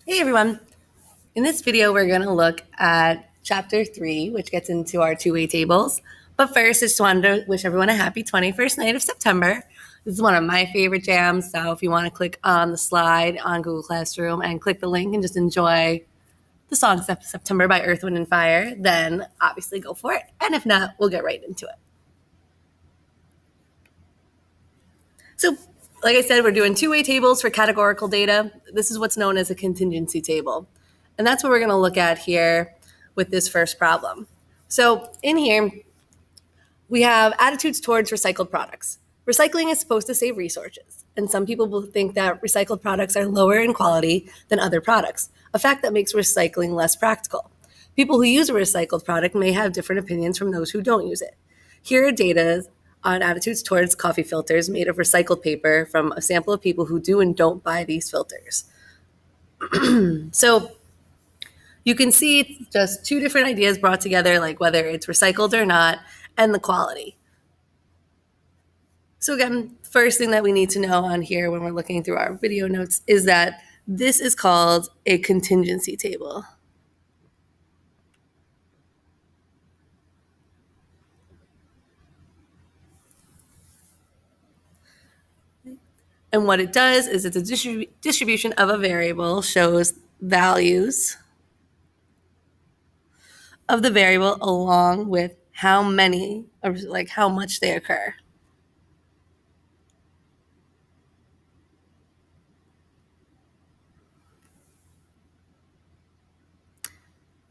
Hey everyone! In this video, we're going to look at chapter 3, which gets into our two-way tables. But first, I just wanted to wish everyone a happy 21st night of September. This is one of my favorite jams, so if you want to click on the slide on Google Classroom and click the link and just enjoy the song September by Earth, Wind, and Fire, then obviously go for it. And if not, we'll get right into it. So, like I said, we're doing two-way tables for categorical data. This is what's known as a contingency table. And that's what we're going to look at here with this first problem. So in here, we have attitudes towards recycled products. Recycling is supposed to save resources, and some people will think that recycled products are lower in quality than other products, a fact that makes recycling less practical. People who use a recycled product may have different opinions from those who don't use it. Here are data on attitudes towards coffee filters made of recycled paper from a sample of people who do and don't buy these filters. So you can see it's just two different ideas brought together, like whether it's recycled or not, and the quality. So again, first thing that we need to know on here when we're looking through our video notes is that this is called a contingency table. And what it does is it's a distribution of a variable, shows values of the variable along with how many, or like how much they occur.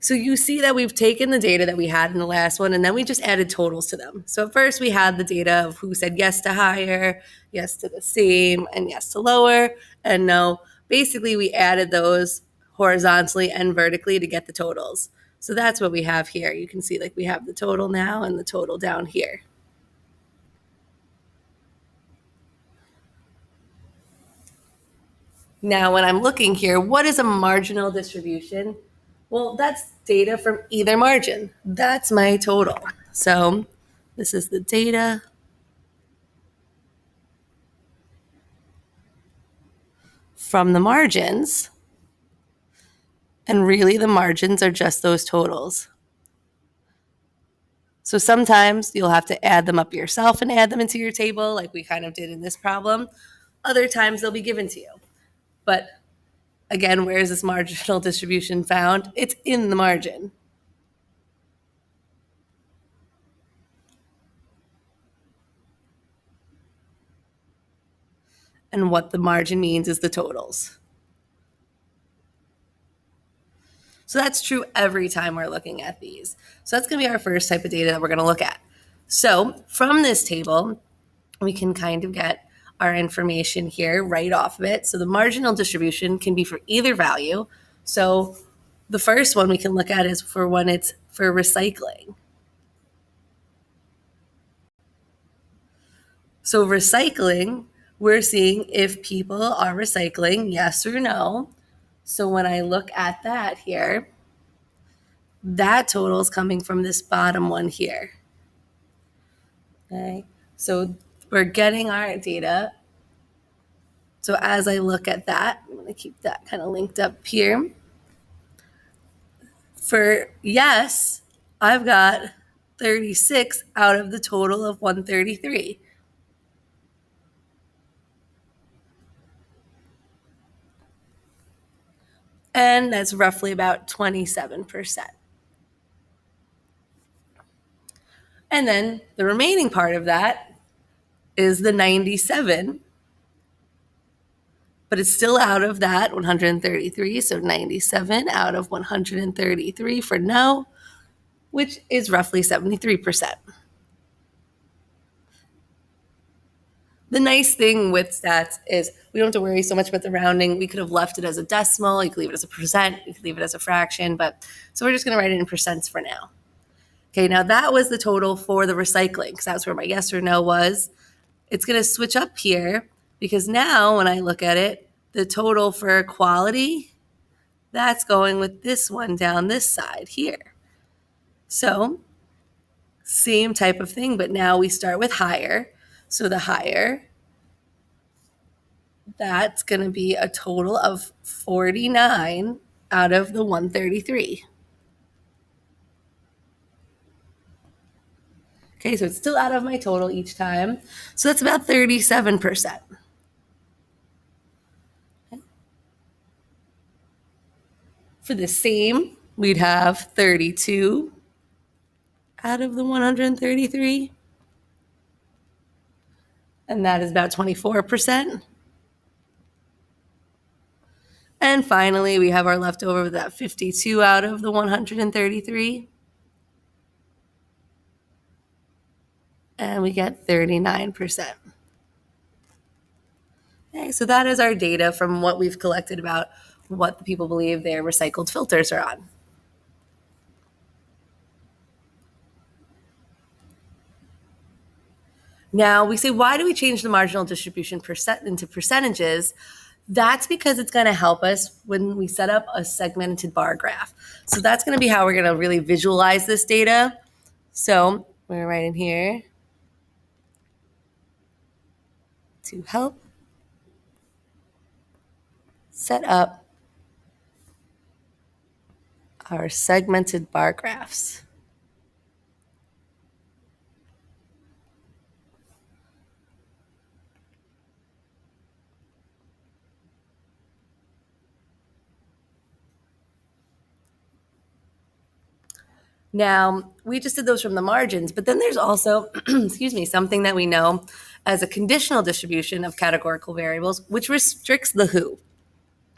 So you see that we've taken the data that we had in the last one, and then we just added totals to them. So at first we had the data of who said yes to higher, yes to the same, and yes to lower, and no. Basically, we added those horizontally and vertically to get the totals. So that's what we have here. You can see like we have the total now and the total down here. Now, when I'm looking here, what is a marginal distribution? Well, that's data from either margin. That's my total. So this is the data from the margins. And really, the margins are just those totals. So sometimes you'll have to add them up yourself and add them into your table, like we kind of did in this problem. Other times they'll be given to you. But again, where is this marginal distribution found? It's in the margin. And what the margin means is the totals. So that's true every time we're looking at these. So that's going to be our first type of data that we're going to look at. So from this table, we can kind of get our information here right off of it. So the marginal distribution can be for either value. So the first one we can look at is for when it's for recycling. So recycling, we're seeing if people are recycling, yes or no. So when I look at that here, that total is coming from this bottom one here. Okay, so we're getting our data. So as I look at that, I'm going to keep that kind of linked up here. For yes, I've got 36 out of the total of 133. And that's roughly about 27%. And then the remaining part of that is the 97, but it's still out of that 133. So 97 out of 133 for no, which is roughly 73%. The nice thing with stats is we don't have to worry so much about the rounding. We could have left it as a decimal. You could leave it as a percent. You could leave it as a fraction. But so we're just going to write it in percents for now. Okay, now that was the total for the recycling because that's where my yes or no was. It's going to switch up here because now when I look at it, the total for quality, that's going with this one down this side here. So same type of thing, but now we start with higher. So the higher That's going to be a total of 49 out of the 133. Okay, so it's still out of my total each time. So that's about 37%. For the same, we'd have 32 out of the 133. And that is about 24%. And finally, we have our leftover with that 52 out of the 133. And we get 39%. Okay, so that is our data from what we've collected about what the people believe their recycled filters are on. Now we say, why do we change the marginal distribution percent into percentages? That's because it's going to help us when we set up a segmented bar graph. So that's going to be how we're going to really visualize this data. So we're going to write in here to help set up our segmented bar graphs. Now, we just did those from the margins, but then there's also, excuse me, something that we know as a conditional distribution of categorical variables, which restricts the who.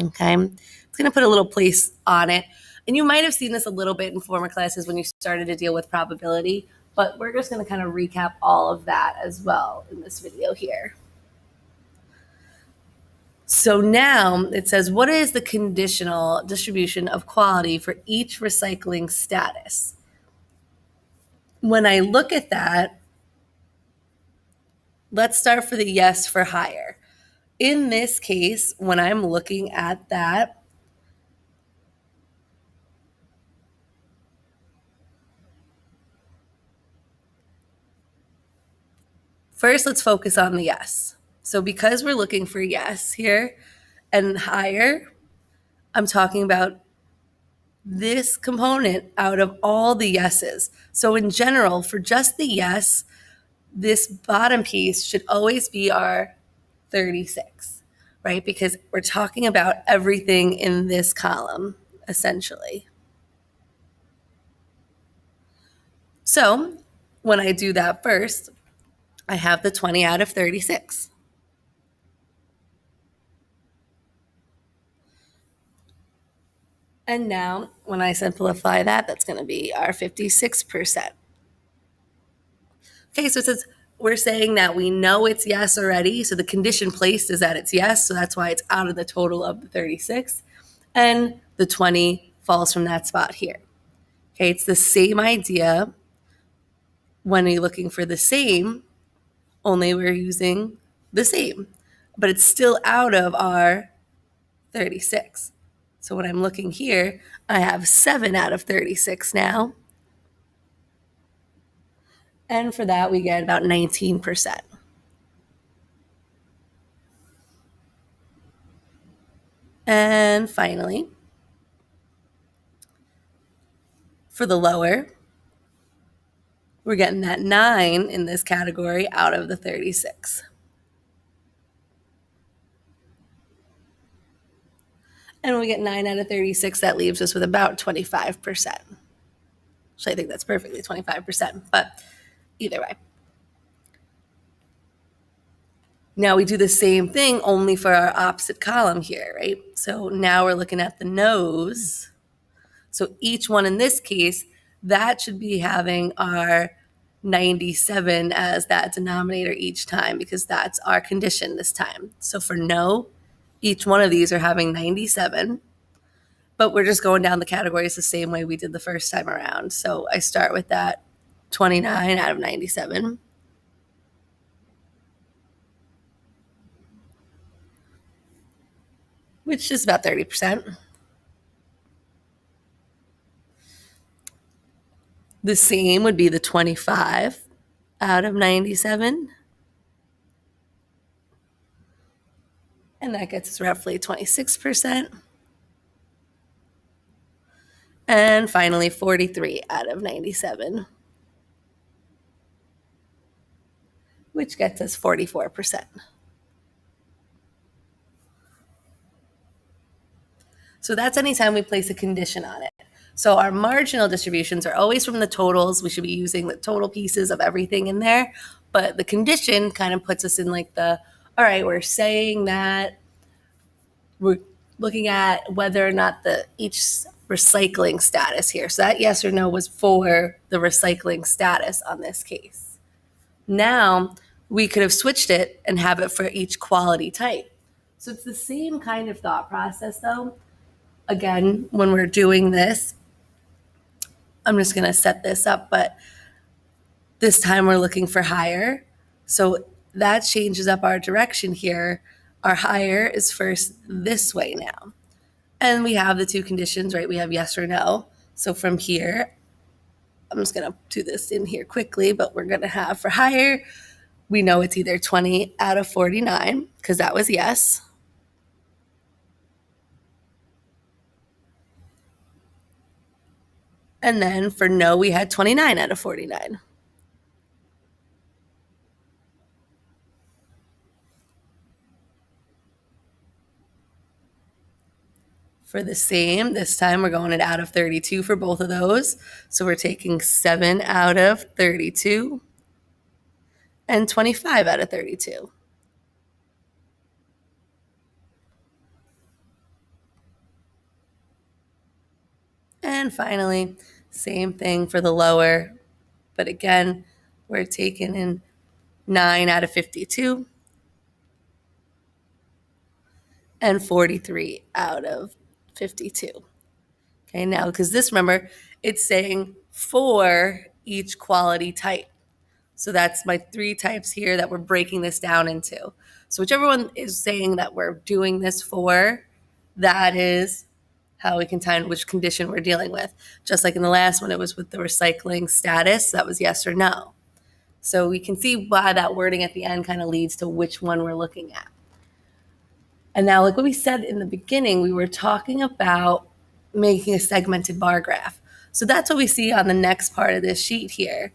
Okay, it's going to put a little place on it. And you might have seen this a little bit in former classes when you started to deal with probability, but we're just going to kind of recap all of that as well in this video here. So now it says, what is the conditional distribution of quality for each recycling status? When I look at that, let's start for the yes for higher. In this case, when I'm looking at that, first let's focus on the yes. So because we're looking for yes here and higher, I'm talking about this component out of all the yeses. So in general, for just the yes, this bottom piece should always be our 36, right? Because we're talking about everything in this column, essentially. So when I do that first, I have the 20 out of 36. And now when I simplify that, that's going to be our 56%. Okay, so it says we're saying that we know it's yes already. So the condition placed is that it's yes. So that's why it's out of the total of the 36. And the 20 falls from that spot here. Okay, it's the same idea when you're looking for the same, only we're using the same, but it's still out of our 36. So when I'm looking here, I have 7 out of 36 now. And for that, we get about 19%. And finally, for the lower, we're getting that 9 in this category out of the 36. And when we get 9 out of 36, that leaves us with about 25%. So I think that's perfectly 25%, but either way. Now we do the same thing only for our opposite column here, right? So now we're looking at the nose. So each one in this case, that should be having our 97 as that denominator each time because that's our condition this time. So for no, each one of these are having 97, but we're just going down the categories the same way we did the first time around. So I start with that 29 out of 97. Which is about 30%. The same would be the 25 out of 97. And that gets us roughly 26%. And finally, 43 out of 97, which gets us 44%. So that's anytime we place a condition on it. So our marginal distributions are always from the totals. We should be using the total pieces of everything in there. But the condition kind of puts us in like all right, we're saying that we're looking at whether or not each recycling status here. So that yes or no was for the recycling status on this case. Now we could have switched it and have it for each quality type. So it's the same kind of thought process though. Again, when we're doing this, I'm just going to set this up, but this time we're looking for higher. So that changes up our direction here. Our higher is first this way now. And we have the two conditions, right? We have yes or no. So from here, I'm just going to do this in here quickly, but we're going to have for higher, we know it's either 20 out of 49 because that was yes. And then for no, we had 29 out of 49. For the same, this time we're going it out of 32 for both of those. So we're taking 7 out of 32 and 25 out of 32. And finally, same thing for the lower, but again, we're taking in 9 out of 52 and 43 out of 52. Okay, now because this, remember, it's saying for each quality type. So that's my 3 types here that we're breaking this down into. So whichever one is saying that we're doing this for, that is how we can find which condition we're dealing with. Just like in the last one, it was with the recycling status. That was yes or no. So we can see why that wording at the end kind of leads to which one we're looking at. And now, like what we said in the beginning, we were talking about making a segmented bar graph. So that's what we see on the next part of this sheet here.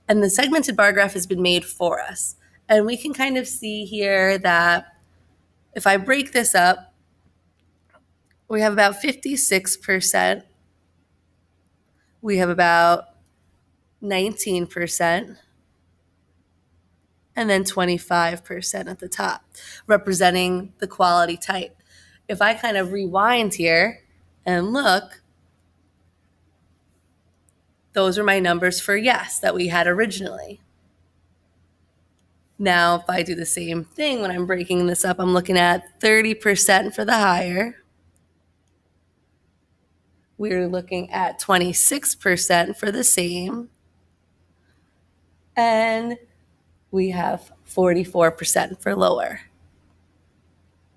And the segmented bar graph has been made for us. And we can kind of see here that if I break this up, we have about 56%. We have about 19%. And then 25% at the top, representing the quality type. If I kind of rewind here and look, those are my numbers for yes that we had originally. Now, if I do the same thing when I'm breaking this up, I'm looking at 30% for the higher. We're looking at 26% for the same. And we have 44% for lower.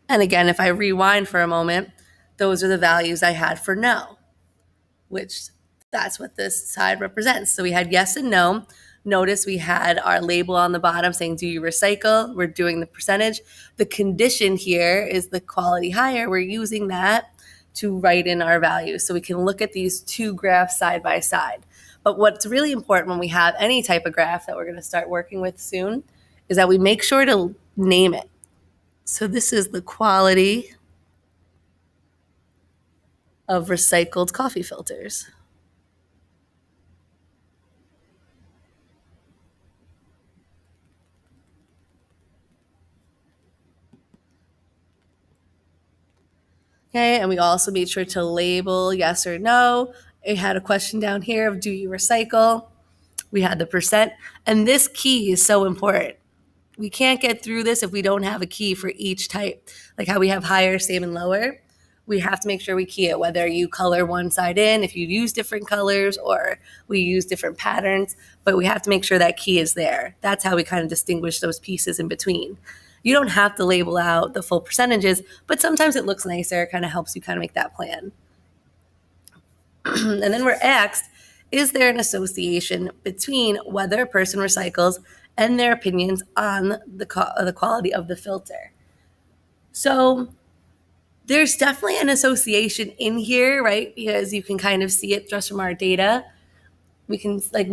And again, if I rewind for a moment, those are the values I had for no, which that's what this side represents. So we had yes and no. Notice we had our label on the bottom saying, do you recycle? We're doing the percentage. The condition here is the quality higher. We're using that to write in our values. So we can look at these two graphs side by side. But what's really important when we have any type of graph that we're going to start working with soon is that we make sure to name it. So this is the quality of recycled coffee filters. Okay, and we also made sure to label yes or no. It had a question down here of do you recycle? We had the percent. And this key is so important. We can't get through this if we don't have a key for each type. Like how we have higher, same, and lower. We have to make sure we key it, whether you color one side in, if you use different colors, or we use different patterns. But we have to make sure that key is there. That's how we kind of distinguish those pieces in between. You don't have to label out the full percentages, but sometimes it looks nicer. It kind of helps you kind of make that plan. And then we're asked, is there an association between whether a person recycles and their opinions on the quality of the filter? So there's definitely an association in here, right? Because you can kind of see it just from our data. We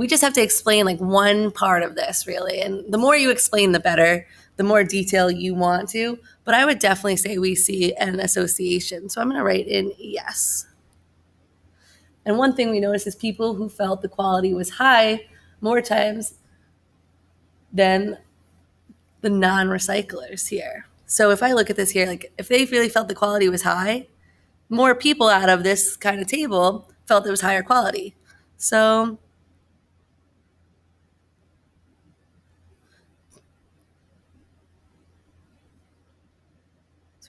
just have to explain like one part of this really. And the more you explain, the better, the more detail you want to. But I would definitely say we see an association. So I'm going to write in yes. And one thing we notice is people who felt the quality was high more times than the non-recyclers here. So if I look at this here, like if they really felt the quality was high, more people out of this kind of table felt it was higher quality. So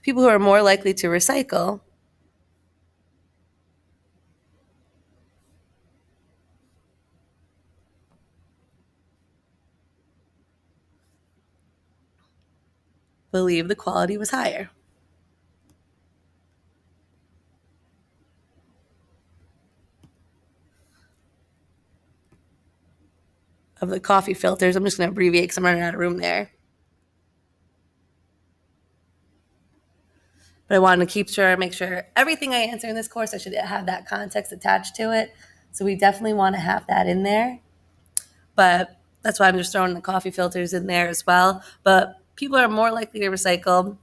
people who are more likely to recycle believe the quality was higher. Of the coffee filters, I'm just going to abbreviate because I'm running out of room there. But I wanted to make sure everything I answer in this course, I should have that context attached to it. So we definitely want to have that in there. But that's why I'm just throwing the coffee filters in there as well. But people are more likely to recycle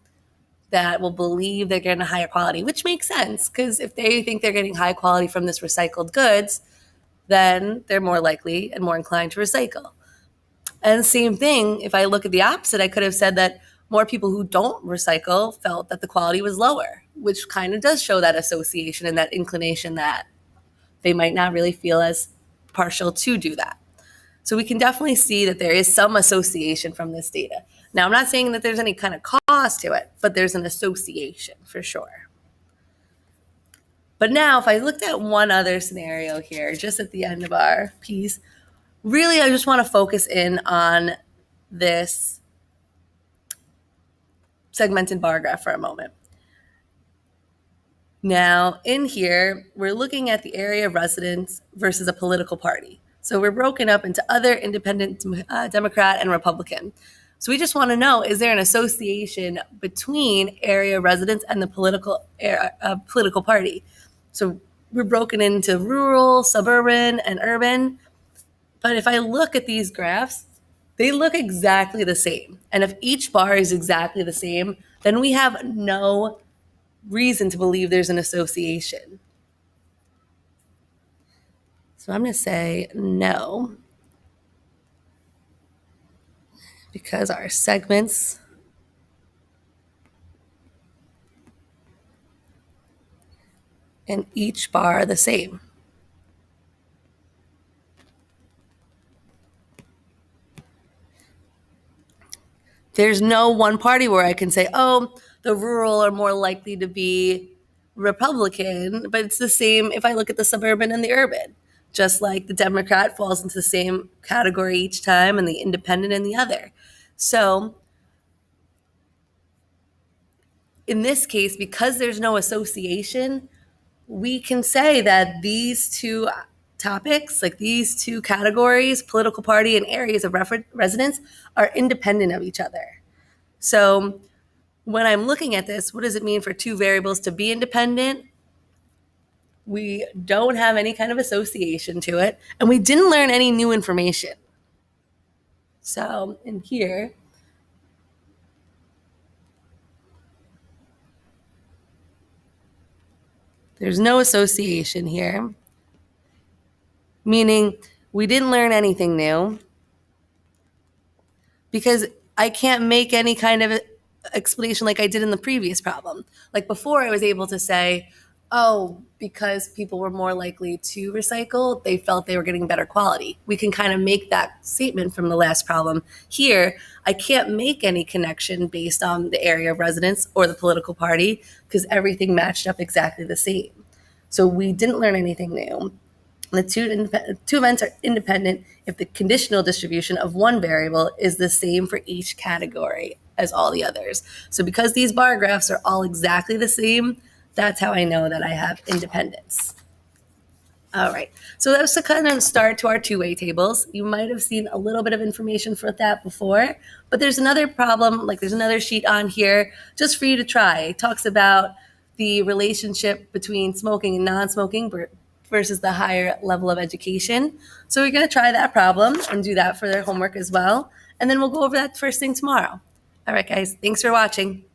that will believe they're getting a higher quality, which makes sense because if they think they're getting high quality from this recycled goods, then they're more likely and more inclined to recycle. And same thing, if I look at the opposite, I could have said that more people who don't recycle felt that the quality was lower, which kind of does show that association and that inclination that they might not really feel as partial to do that. So we can definitely see that there is some association from this data. Now, I'm not saying that there's any kind of cause to it, but there's an association for sure. But now, if I looked at one other scenario here, just at the end of our piece, really, I just want to focus in on this segmented bar graph for a moment. Now, in here, we're looking at the area of residence versus a political party. So we're broken up into other independent, Democrat, and Republican. So we just want to know, is there an association between area residents and the political party? So we're broken into rural, suburban, and urban. But if I look at these graphs, they look exactly the same. And if each bar is exactly the same, then we have no reason to believe there's an association. So I'm going to say no, because our segments in each bar are the same. There's no one party where I can say, oh, the rural are more likely to be Republican, but it's the same if I look at the suburban and the urban. Just like the Democrat falls into the same category each time and the independent in the other. So in this case, because there's no association, we can say that these two topics, like these two categories, political party and areas of residence, are independent of each other. So when I'm looking at this, what does it mean for two variables to be independent? We don't have any kind of association to it, and we didn't learn any new information. So in here, there's no association here, meaning we didn't learn anything new because I can't make any kind of explanation like I did in the previous problem. Like before, I was able to say, oh, because people were more likely to recycle, they felt they were getting better quality. We can kind of make that statement from the last problem. Here, I can't make any connection based on the area of residence or the political party because everything matched up exactly the same. So we didn't learn anything new. The two events are independent if the conditional distribution of one variable is the same for each category as all the others. So because these bar graphs are all exactly the same, that's how I know that I have independence. All right. So that was the kind of start to our two-way tables. You might have seen a little bit of information for that before, but there's another problem, like there's another sheet on here just for you to try. It talks about the relationship between smoking and non-smoking versus the higher level of education. So we're going to try that problem and do that for their homework as well. And then we'll go over that first thing tomorrow. All right, guys. Thanks for watching.